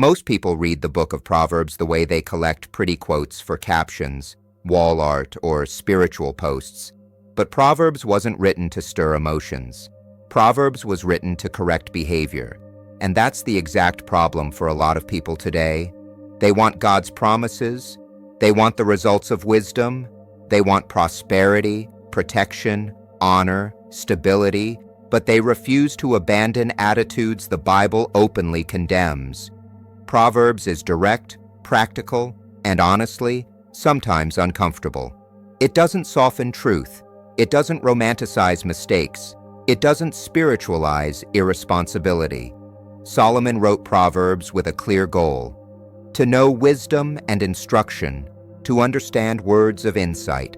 Most people read the Book of Proverbs the way they collect pretty quotes for captions, wall art, or spiritual posts. But Proverbs wasn't written to stir emotions. Proverbs was written to correct behavior. And that's the exact problem for a lot of people today. They want God's promises, they want the results of wisdom, they want prosperity, protection, honor, stability, but they refuse to abandon attitudes the Bible openly condemns. Proverbs is direct, practical, and honestly, sometimes uncomfortable. It doesn't soften truth. It doesn't romanticize mistakes. It doesn't spiritualize irresponsibility. Solomon wrote Proverbs with a clear goal: to know wisdom and instruction, to understand words of insight.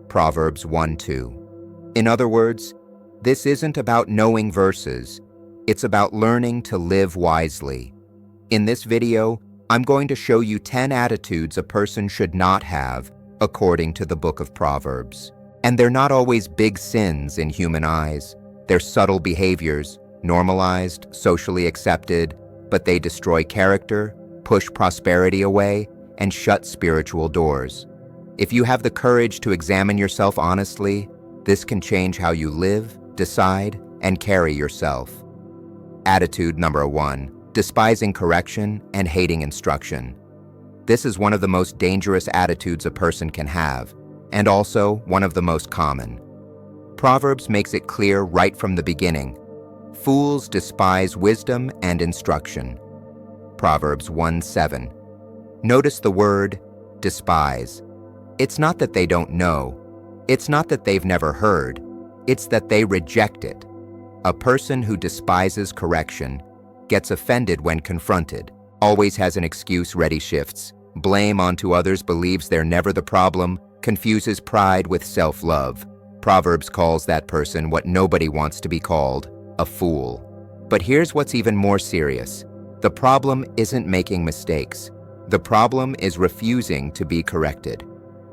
Proverbs 1:2. In other words, this isn't about knowing verses. It's about learning to live wisely. In this video, I'm going to show you 10 attitudes a person should not have, according to the Book of Proverbs. And they're not always big sins in human eyes. They're subtle behaviors, normalized, socially accepted, but they destroy character, push prosperity away, and shut spiritual doors. If you have the courage to examine yourself honestly, this can change how you live, decide, and carry yourself. Attitude number 1. Despising correction and hating instruction. This is one of the most dangerous attitudes a person can have, and also one of the most common. Proverbs makes it clear right from the beginning: fools despise wisdom and instruction. Proverbs 1:7. Notice the word despise. It's not that they don't know. It's not that they've never heard. It's that they reject it. A person who despises correction gets offended when confronted, always has an excuse ready, shifts blame onto others, believes they're never the problem, confuses pride with self-love. Proverbs calls that person what nobody wants to be called: a fool. But here's what's even more serious. The problem isn't making mistakes. The problem is refusing to be corrected.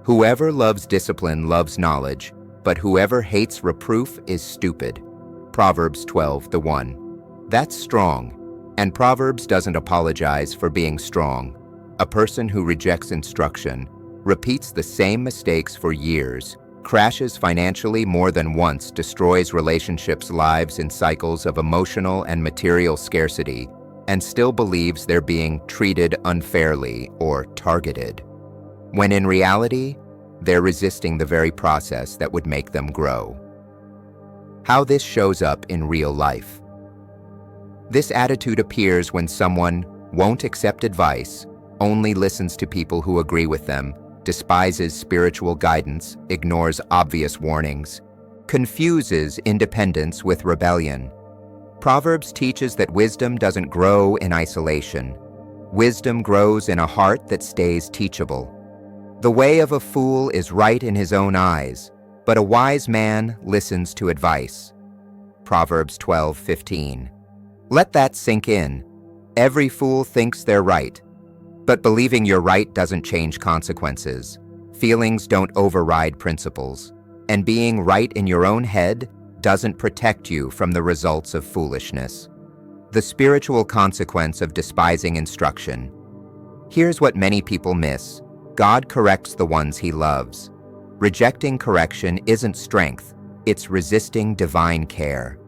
Whoever loves discipline loves knowledge, but whoever hates reproof is stupid. Proverbs 12:1. That's strong. And Proverbs doesn't apologize for being strong. A person who rejects instruction, repeats the same mistakes for years, crashes financially more than once, destroys relationships, lives in cycles of emotional and material scarcity, and still believes they're being treated unfairly or targeted, when in reality, they're resisting the very process that would make them grow. How this shows up in real life. This attitude appears when someone won't accept advice, only listens to people who agree with them, despises spiritual guidance, ignores obvious warnings, confuses independence with rebellion. Proverbs teaches that wisdom doesn't grow in isolation. Wisdom grows in a heart that stays teachable. The way of a fool is right in his own eyes, but a wise man listens to advice. Proverbs 12:15. Let that sink in. Every fool thinks they're right. But believing you're right doesn't change consequences. Feelings don't override principles. And being right in your own head doesn't protect you from the results of foolishness. The spiritual consequence of despising instruction. Here's what many people miss. God corrects the ones he loves. Rejecting correction isn't strength, it's resisting divine care.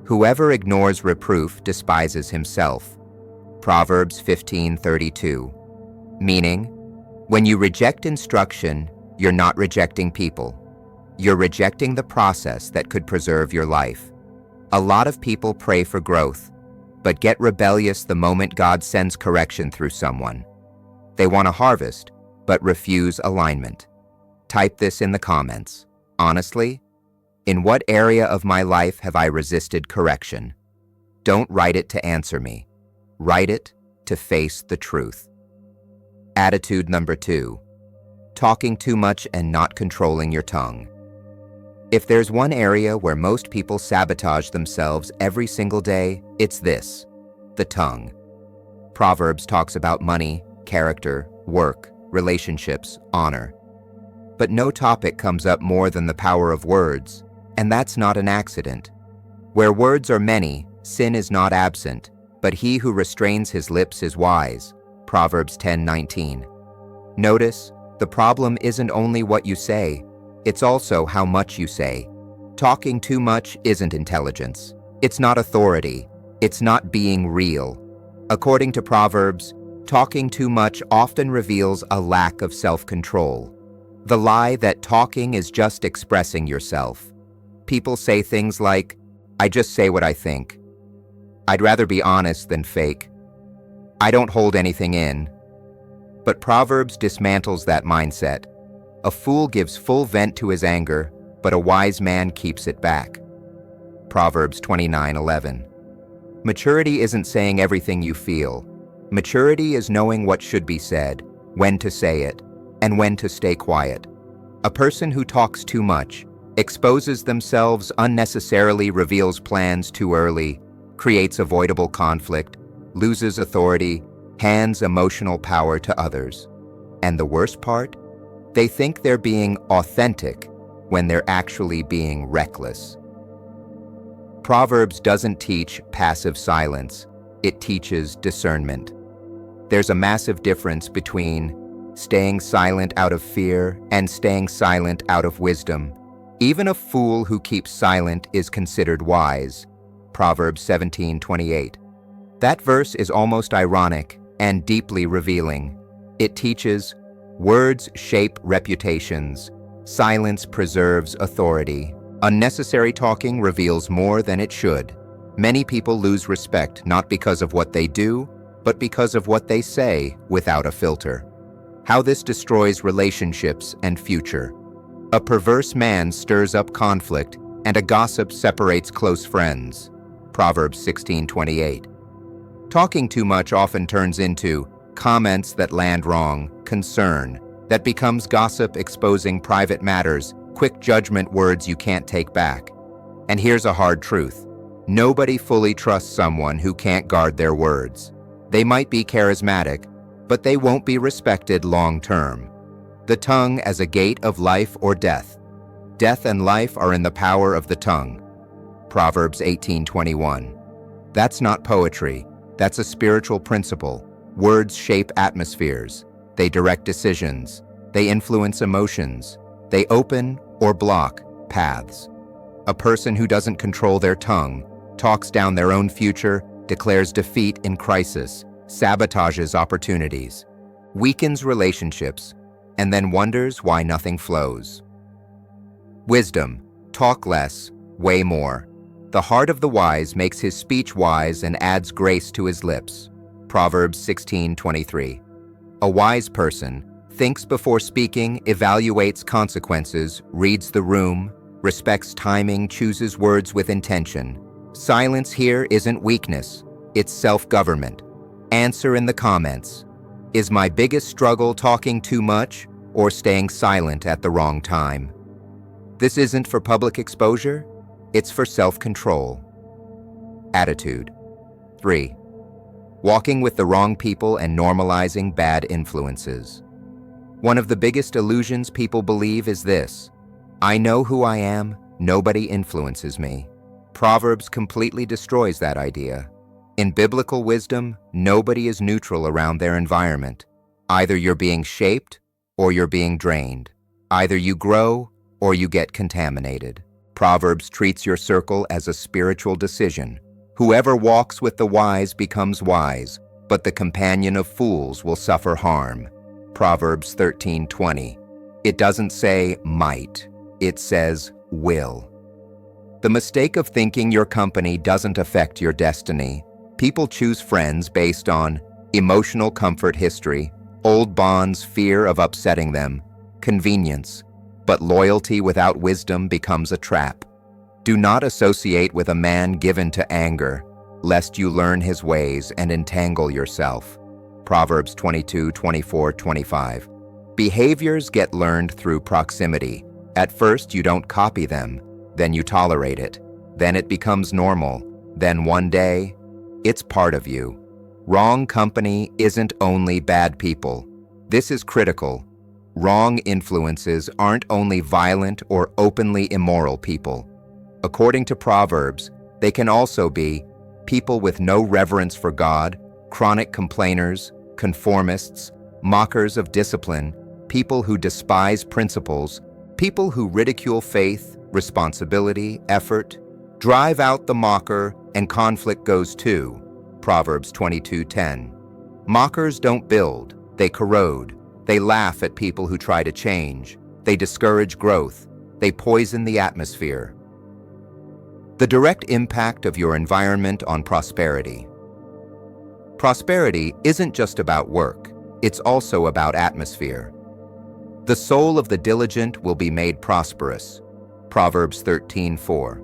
Whoever ignores reproof despises himself. Proverbs 15:32. Meaning, when you reject instruction, you're not rejecting people. You're rejecting the process that could preserve your life. A lot of people pray for growth, but get rebellious the moment God sends correction through someone. They want a harvest, but refuse alignment. Type this in the comments. Honestly, in what area of my life have I resisted correction? Don't write it to answer me. Write it to face the truth. Attitude number 2. Talking too much and not controlling your tongue. If there's one area where most people sabotage themselves every single day, it's this: the tongue. Proverbs talks about money, character, work, relationships, honor. But no topic comes up more than the power of words, and that's not an accident. Where words are many, sin is not absent, but he who restrains his lips is wise. Proverbs 10:19. Notice, the problem isn't only what you say, it's also how much you say. Talking too much isn't intelligence. It's not authority. It's not being real. According to Proverbs, talking too much often reveals a lack of self-control. The lie that talking is just expressing yourself. People say things like, "I just say what I think." "I'd rather be honest than fake." "I don't hold anything in." But Proverbs dismantles that mindset. A fool gives full vent to his anger, but a wise man keeps it back. Proverbs 29:11. Maturity isn't saying everything you feel. Maturity is knowing what should be said, when to say it, and when to stay quiet. A person who talks too much, exposes themselves unnecessarily, reveals plans too early, creates avoidable conflict, loses authority, hands emotional power to others. And the worst part? They think they're being authentic when they're actually being reckless. Proverbs doesn't teach passive silence, it teaches discernment. There's a massive difference between staying silent out of fear and staying silent out of wisdom. Even a fool who keeps silent is considered wise. Proverbs 17:28. That verse is almost ironic and deeply revealing. It teaches, words shape reputations. Silence preserves authority. Unnecessary talking reveals more than it should. Many people lose respect not because of what they do, but because of what they say without a filter. How this destroys relationships and future. A perverse man stirs up conflict, and a gossip separates close friends. Proverbs 16:28. Talking too much often turns into comments that land wrong, concern, that becomes gossip exposing private matters, quick judgment words you can't take back. And here's a hard truth. Nobody fully trusts someone who can't guard their words. They might be charismatic, but they won't be respected long term. The tongue as a gate of life or death. Death and life are in the power of the tongue. Proverbs 18:21. That's not poetry. That's a spiritual principle. Words shape atmospheres. They direct decisions. They influence emotions. They open or block paths. A person who doesn't control their tongue talks down their own future, declares defeat in crisis, sabotages opportunities, weakens relationships, and then wonders why nothing flows. Wisdom: talk less, weigh more. The heart of the wise makes his speech wise and adds grace to his lips. Proverbs 16:23. A wise person thinks before speaking, evaluates consequences, reads the room, respects timing, chooses words with intention. Silence here isn't weakness, it's self-government. Answer in the comments. Is my biggest struggle talking too much or staying silent at the wrong time? This isn't for public exposure, it's for self-control. Attitude. 3. Walking with the wrong people and normalizing bad influences. One of the biggest illusions people believe is this: I know who I am, nobody influences me. Proverbs completely destroys that idea. In biblical wisdom, nobody is neutral around their environment. Either you're being shaped or you're being drained. Either you grow or you get contaminated. Proverbs treats your circle as a spiritual decision. Whoever walks with the wise becomes wise, but the companion of fools will suffer harm. Proverbs 13:20. It doesn't say might, it says will. The mistake of thinking your company doesn't affect your destiny. People choose friends based on emotional comfort history, old bonds, fear of upsetting them, convenience, but loyalty without wisdom becomes a trap. Do not associate with a man given to anger, lest you learn his ways and entangle yourself. Proverbs 22:24-25. Behaviors get learned through proximity. At first you don't copy them, then you tolerate it, then it becomes normal, then one day, it's part of you. Wrong company isn't only bad people. This is critical. Wrong influences aren't only violent or openly immoral people. According to Proverbs, they can also be people with no reverence for God, chronic complainers, conformists, mockers of discipline, people who despise principles, people who ridicule faith, responsibility, effort. Drive out the mocker, and conflict goes too. Proverbs 22:10. Mockers don't build, they corrode. They laugh at people who try to change. They discourage growth. They poison the atmosphere. The direct impact of your environment on prosperity. Prosperity isn't just about work, it's also about atmosphere. The soul of the diligent will be made prosperous. Proverbs 13:4.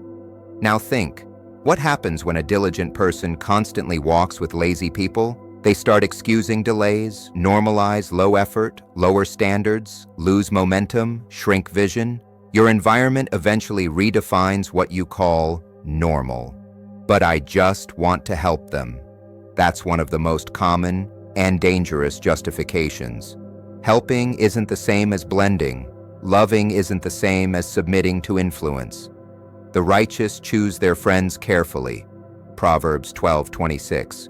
Now think, what happens when a diligent person constantly walks with lazy people? They start excusing delays, normalize low effort, lower standards, lose momentum, shrink vision. Your environment eventually redefines what you call normal. But I just want to help them. That's one of the most common and dangerous justifications. Helping isn't the same as blending. Loving isn't the same as submitting to influence. The righteous choose their friends carefully. Proverbs 12:26.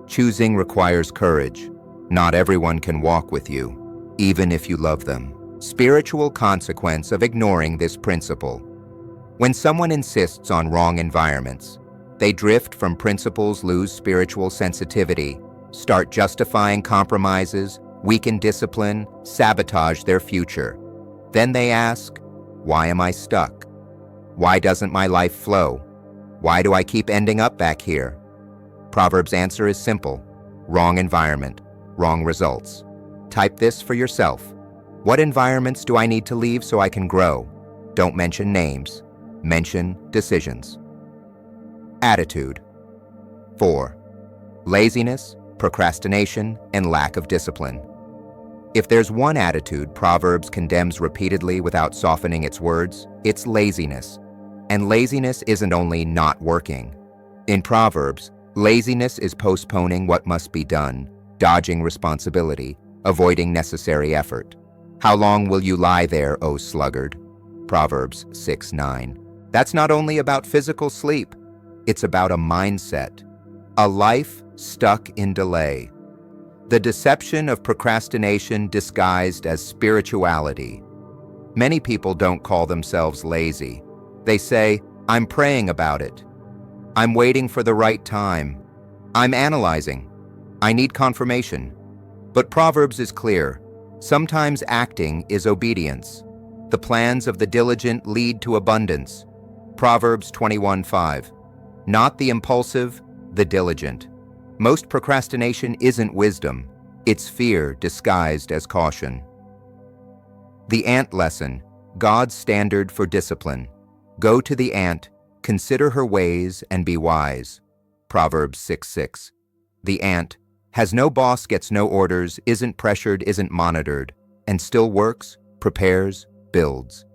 Choosing requires courage. Not everyone can walk with you, even if you love them. Spiritual consequence of ignoring this principle. When someone insists on wrong environments, they drift from principles, lose spiritual sensitivity, start justifying compromises, weaken discipline, sabotage their future. Then they ask, why am I stuck? Why doesn't my life flow? Why do I keep ending up back here? Proverbs' answer is simple. Wrong environment, wrong results. Type this for yourself. What environments do I need to leave so I can grow? Don't mention names. Mention decisions. Attitude. 4. Laziness, procrastination, and lack of discipline. If there's one attitude Proverbs condemns repeatedly without softening its words, it's laziness. And laziness isn't only not working. In Proverbs, laziness is postponing what must be done, dodging responsibility, avoiding necessary effort. How long will you lie there, O sluggard? Proverbs 6:9. That's not only about physical sleep, it's about a mindset, a life stuck in delay. The deception of procrastination disguised as spirituality. Many people don't call themselves lazy. They say, I'm praying about it. I'm waiting for the right time. I'm analyzing. I need confirmation. But Proverbs is clear. Sometimes acting is obedience. The plans of the diligent lead to abundance. Proverbs 21:5. Not the impulsive, the diligent. Most procrastination isn't wisdom. It's fear disguised as caution. The ant lesson, God's standard for discipline. Go to the ant, consider her ways, and be wise. Proverbs 6:6. The ant has no boss, gets no orders, isn't pressured, isn't monitored, and still works, prepares, builds.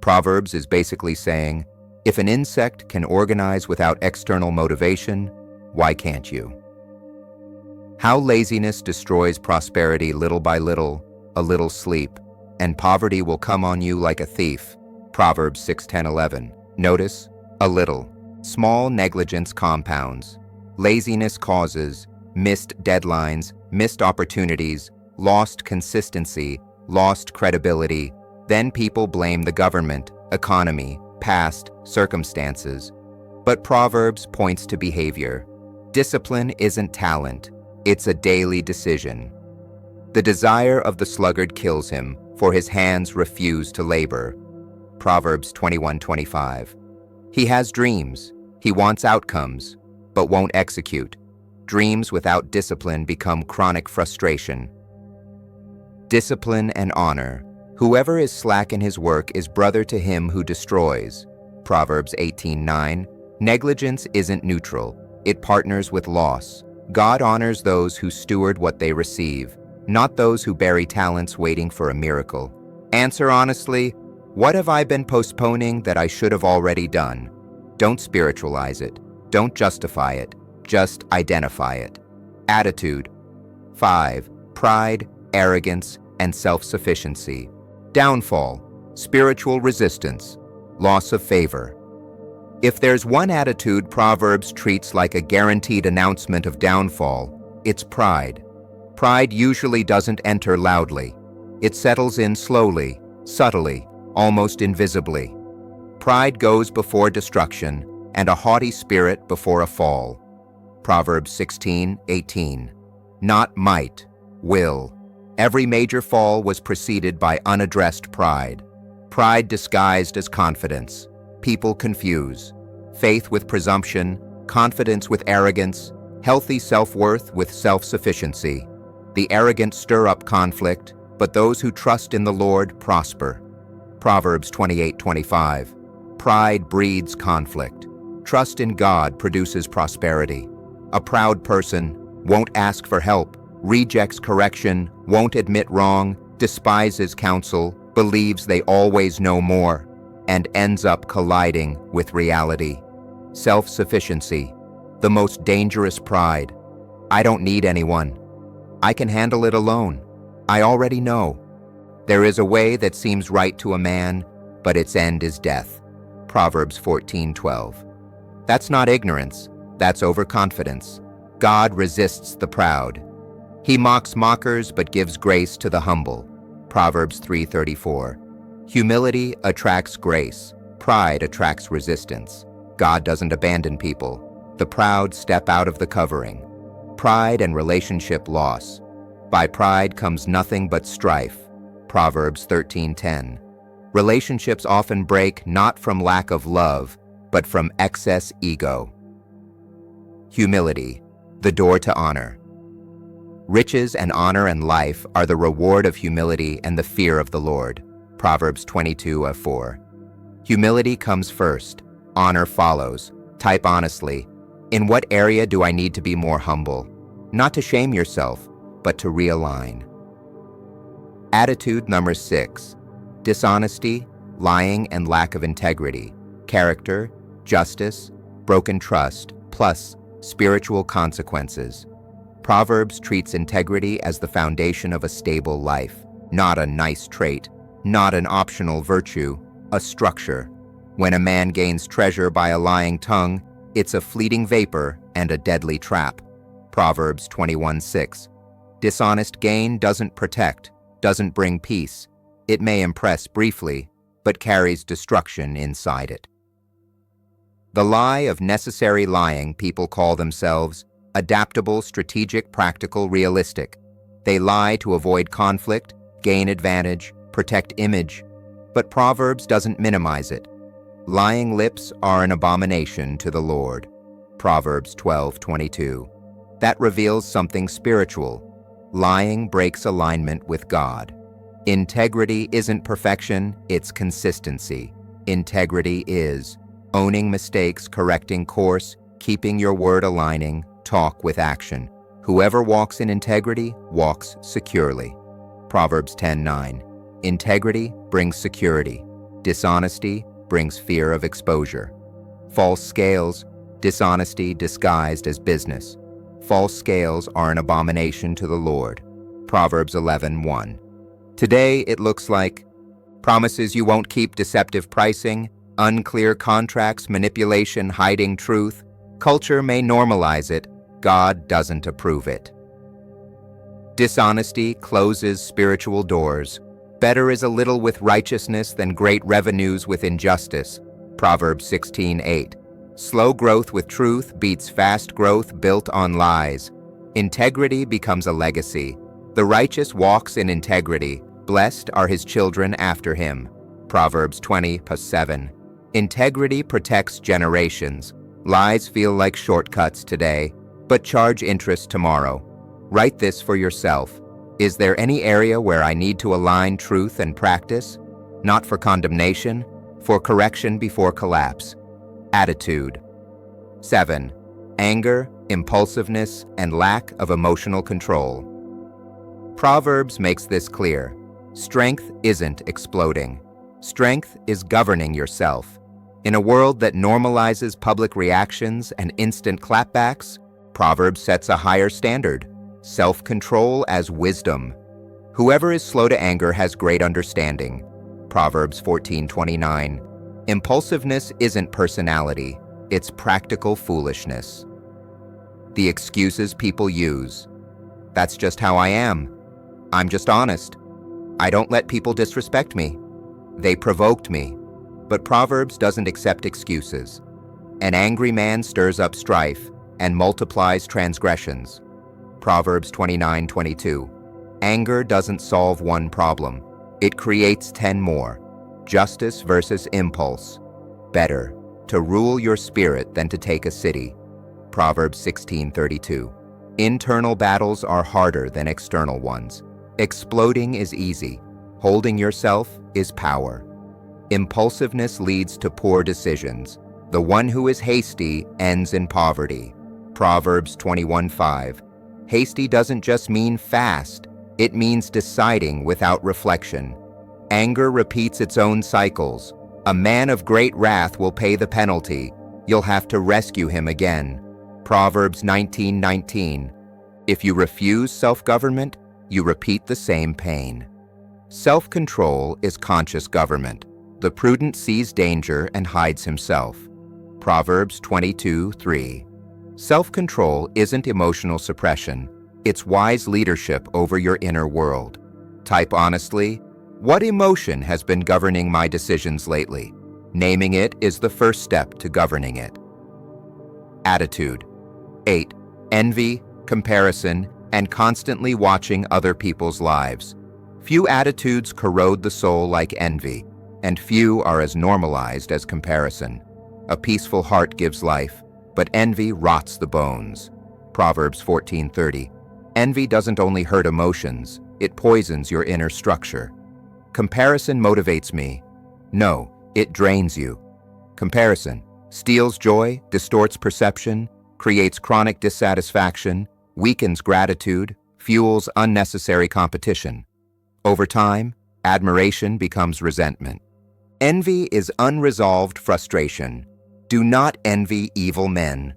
Proverbs is basically saying, if an insect can organize without external motivation, why can't you? How laziness destroys prosperity little by little, a little sleep, and poverty will come on you like a thief. Proverbs 6:10-11. Notice, a little. Small negligence compounds. Laziness causes missed deadlines, missed opportunities, lost consistency, lost credibility. Then people blame the government, economy, past, circumstances. But Proverbs points to behavior. Discipline isn't talent, it's a daily decision. The desire of the sluggard kills him, for his hands refuse to labor. Proverbs 21:25. He has dreams, he wants outcomes, but won't execute. Dreams without discipline become chronic frustration. Discipline and honor. Whoever is slack in his work is brother to him who destroys. Proverbs 18:9. Negligence isn't neutral, it partners with loss. God honors those who steward what they receive, not those who bury talents waiting for a miracle. Answer honestly, what have I been postponing that I should have already done? Don't spiritualize it. Don't justify it. Just identify it. Attitude. 5. Pride, arrogance, and self-sufficiency. Downfall. Spiritual resistance. Loss of favor. If there's one attitude Proverbs treats like a guaranteed announcement of downfall, it's pride. Pride usually doesn't enter loudly. It settles in slowly, subtly, almost invisibly. Pride goes before destruction, and a haughty spirit before a fall. Proverbs 16:18. Not might, will. Every major fall was preceded by unaddressed pride. Pride disguised as confidence. People confuse. Faith with presumption, confidence with arrogance, healthy self-worth with self-sufficiency. The arrogant stir up conflict, but those who trust in the Lord prosper. Proverbs 28:25. Pride breeds conflict. Trust in God produces prosperity. A proud person won't ask for help, rejects correction, won't admit wrong, despises counsel, believes they always know more, and ends up colliding with reality. Self-sufficiency, the most dangerous pride. I don't need anyone. I can handle it alone. I already know. There is a way that seems right to a man, but its end is death. Proverbs 14:12. That's not ignorance, that's overconfidence. God resists the proud. He mocks mockers but gives grace to the humble. Proverbs 3:34. Humility attracts grace. Pride attracts resistance. God doesn't abandon people. The proud step out of the covering. Pride and relationship loss. By pride comes nothing but strife. Proverbs 13:10. Relationships often break not from lack of love, but from excess ego. Humility, the door to honor. Riches and honor and life are the reward of humility and the fear of the Lord. Proverbs 22:4. Humility comes first, honor follows. Type honestly, in what area do I need to be more humble? Not to shame yourself, but to realign. Attitude number 6. Dishonesty, lying and lack of integrity. Character, justice, broken trust, plus spiritual consequences. Proverbs treats integrity as the foundation of a stable life, not a nice trait, not an optional virtue, a structure. When a man gains treasure by a lying tongue, it's a fleeting vapor and a deadly trap. Proverbs 21:6. Dishonest gain doesn't protect, doesn't bring peace. It may impress briefly, but carries destruction inside it. The lie of necessary lying people call themselves adaptable, strategic, practical, realistic. They lie to avoid conflict, gain advantage, protect image. But Proverbs doesn't minimize it. Lying lips are an abomination to the Lord. Proverbs 12:22. That reveals something spiritual. Lying breaks alignment with God. Integrity isn't perfection, it's consistency. Integrity is owning mistakes, correcting course, keeping your word, aligning, talk with action. Whoever walks in integrity walks securely. Proverbs 10:9. Integrity brings security. Dishonesty brings fear of exposure. False scales, dishonesty disguised as business. False scales are an abomination to the Lord. Proverbs 11:1. Today it looks like promises you won't keep, deceptive pricing, unclear contracts, manipulation, hiding truth. Culture may normalize it, God doesn't approve it. Dishonesty closes spiritual doors. Better is a little with righteousness than great revenues with injustice. Proverbs 16:8. Slow growth with truth beats fast growth built on lies. Integrity becomes a legacy. The righteous walks in integrity. Blessed are his children after him. Proverbs 20:7. Integrity protects generations. Lies feel like shortcuts today, but charge interest tomorrow. Write this for yourself. Is there any area where I need to align truth and practice? Not for condemnation, for correction before collapse. Attitude. 7. Anger, impulsiveness, and lack of emotional control. Proverbs makes this clear. Strength isn't exploding. Strength is governing yourself. In a world that normalizes public reactions and instant clapbacks, Proverbs sets a higher standard. Self-control as wisdom. Whoever is slow to anger has great understanding. Proverbs 14:29. Impulsiveness isn't personality, it's practical foolishness. The excuses people use. That's just how I am. I'm just honest. I don't let people disrespect me. They provoked me. But Proverbs doesn't accept excuses. An angry man stirs up strife and multiplies transgressions. Proverbs 29:22. Anger doesn't solve one problem. It creates 10 more. Justice versus impulse. Better to rule your spirit than to take a city. Proverbs 16:32. Internal battles are harder than external ones. Exploding is easy. Holding yourself is power. Impulsiveness leads to poor decisions. The one who is hasty ends in poverty. Proverbs 21:5. Hasty doesn't just mean fast, it means deciding without reflection. Anger repeats its own cycles. A man of great wrath will pay the penalty. You'll have to rescue him again. Proverbs 19:19. If you refuse self-government, you repeat the same pain. Self-control is conscious government. The prudent sees danger and hides himself. Proverbs 22:3. Self-control isn't emotional suppression. It's wise leadership over your inner world. Type honestly, what emotion has been governing my decisions lately? Naming it is the first step to governing it. Attitude. 8. Envy, comparison, and constantly watching other people's lives. Few attitudes corrode the soul like envy, and few are as normalized as comparison. A peaceful heart gives life, but envy rots the bones. Proverbs 14:30. Envy doesn't only hurt emotions, it poisons your inner structure. Comparison motivates me. No, it drains you. Comparison steals joy, distorts perception, creates chronic dissatisfaction, weakens gratitude, fuels unnecessary competition. Over time, admiration becomes resentment. Envy is unresolved frustration. Do not envy evil men.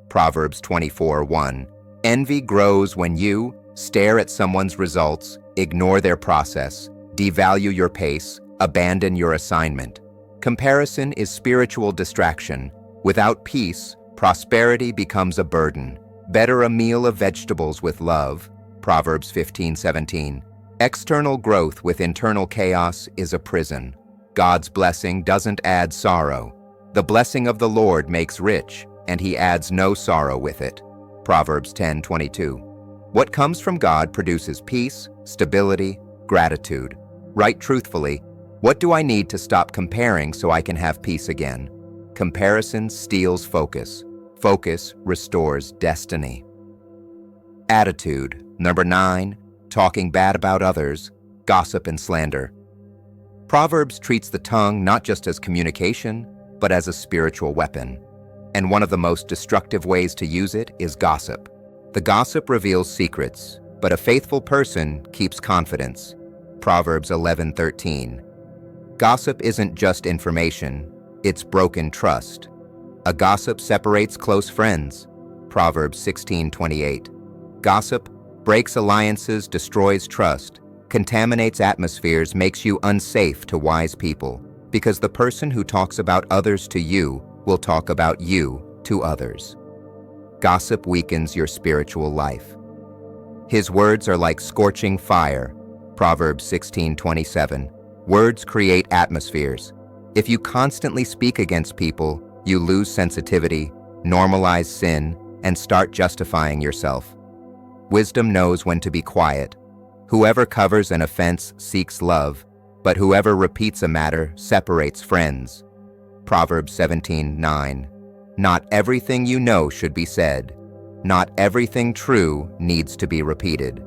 Proverbs 24:1. Envy grows when you stare at someone's results, ignore their process, devalue your pace, abandon your assignment. Comparison is spiritual distraction. Without peace, prosperity becomes a burden. Better a meal of vegetables with love. Proverbs 15:17. External growth with internal chaos is a prison. God's blessing doesn't add sorrow. The blessing of the Lord makes rich, and he adds no sorrow with it. Proverbs 10:22. What comes from God produces peace, stability, gratitude. Write truthfully, what do I need to stop comparing so I can have peace again? Comparison steals focus. Focus restores destiny. Attitude. Number 9. Talking bad about others, gossip and slander. Proverbs treats the tongue not just as communication, but as a spiritual weapon. And one of the most destructive ways to use it is gossip. The gossip reveals secrets, but a faithful person keeps confidence. Proverbs 11:13. Gossip isn't just information, it's broken trust. A gossip separates close friends. Proverbs 16:28. Gossip breaks alliances, destroys trust, contaminates atmospheres, makes you unsafe to wise people, because the person who talks about others to you will talk about you to others. Gossip weakens your spiritual life. His words are like scorching fire. Proverbs 16:27. Words create atmospheres. If you constantly speak against people, you lose sensitivity, normalize sin, and start justifying yourself. Wisdom knows when to be quiet. Whoever covers an offense seeks love, but whoever repeats a matter separates friends. Proverbs 17:9. Not everything you know should be said. Not everything true needs to be repeated.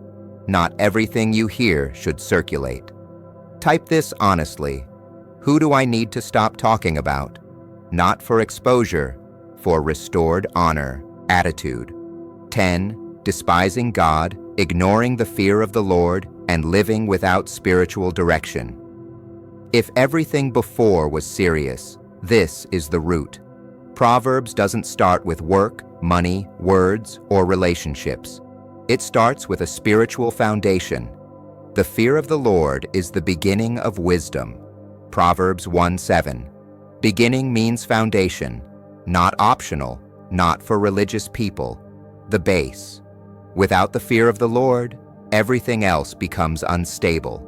Not everything you hear should circulate. Type this honestly. Who do I need to stop talking about? Not for exposure, for restored honor. Attitude. 10. Despising God, ignoring the fear of the Lord, and living without spiritual direction. If everything before was serious, this is the root. Proverbs doesn't start with work, money, words, or relationships. It starts with a spiritual foundation. The fear of the Lord is the beginning of wisdom. Proverbs 1:7. Beginning means foundation, not optional, not for religious people, the base. Without the fear of the Lord, everything else becomes unstable.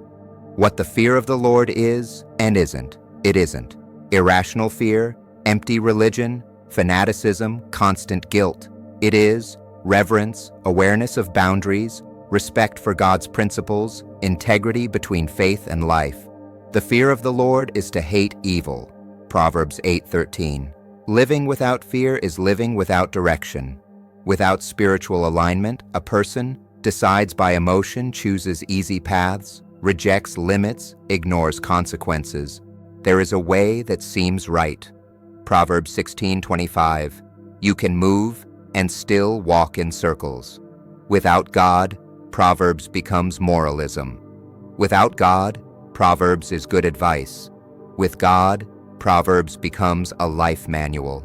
What the fear of the Lord is and isn't, it isn't. Irrational fear, empty religion, fanaticism, constant guilt. It is reverence, awareness of boundaries, respect for God's principles, integrity between faith and life. The fear of the Lord is to hate evil. Proverbs 8:13. Living without fear is living without direction. Without spiritual alignment, a person decides by emotion, chooses easy paths, rejects limits, ignores consequences. There is a way that seems right. Proverbs 16:25. You can move and still walk in circles. Without God, Proverbs becomes moralism. Without God, Proverbs is good advice. With God, Proverbs becomes a life manual.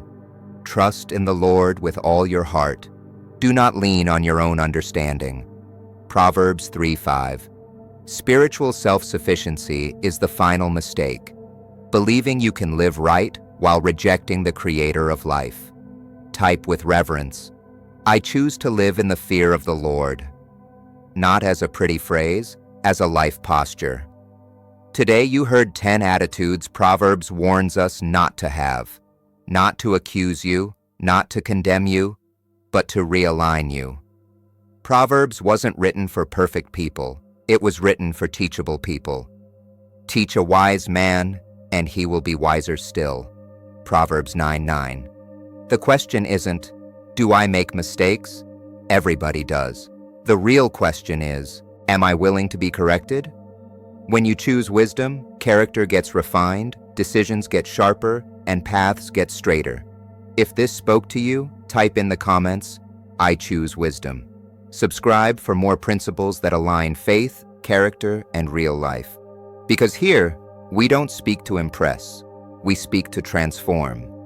Trust in the Lord with all your heart. Do not lean on your own understanding. Proverbs 3:5. Spiritual self-sufficiency is the final mistake. Believing you can live right while rejecting the Creator of life. Type with reverence, I choose to live in the fear of the Lord. Not as a pretty phrase, as a life posture. Today you heard 10 attitudes Proverbs warns us not to have. Not to accuse you, not to condemn you, but to realign you. Proverbs wasn't written for perfect people. It was written for teachable people. Teach a wise man, and he will be wiser still. Proverbs 9:9. The question isn't, do I make mistakes? Everybody does. The real question is, am I willing to be corrected? When you choose wisdom, character gets refined, decisions get sharper, and paths get straighter. If this spoke to you, type in the comments, I choose wisdom. Subscribe for more principles that align faith, character, and real life. Because here, we don't speak to impress, we speak to transform.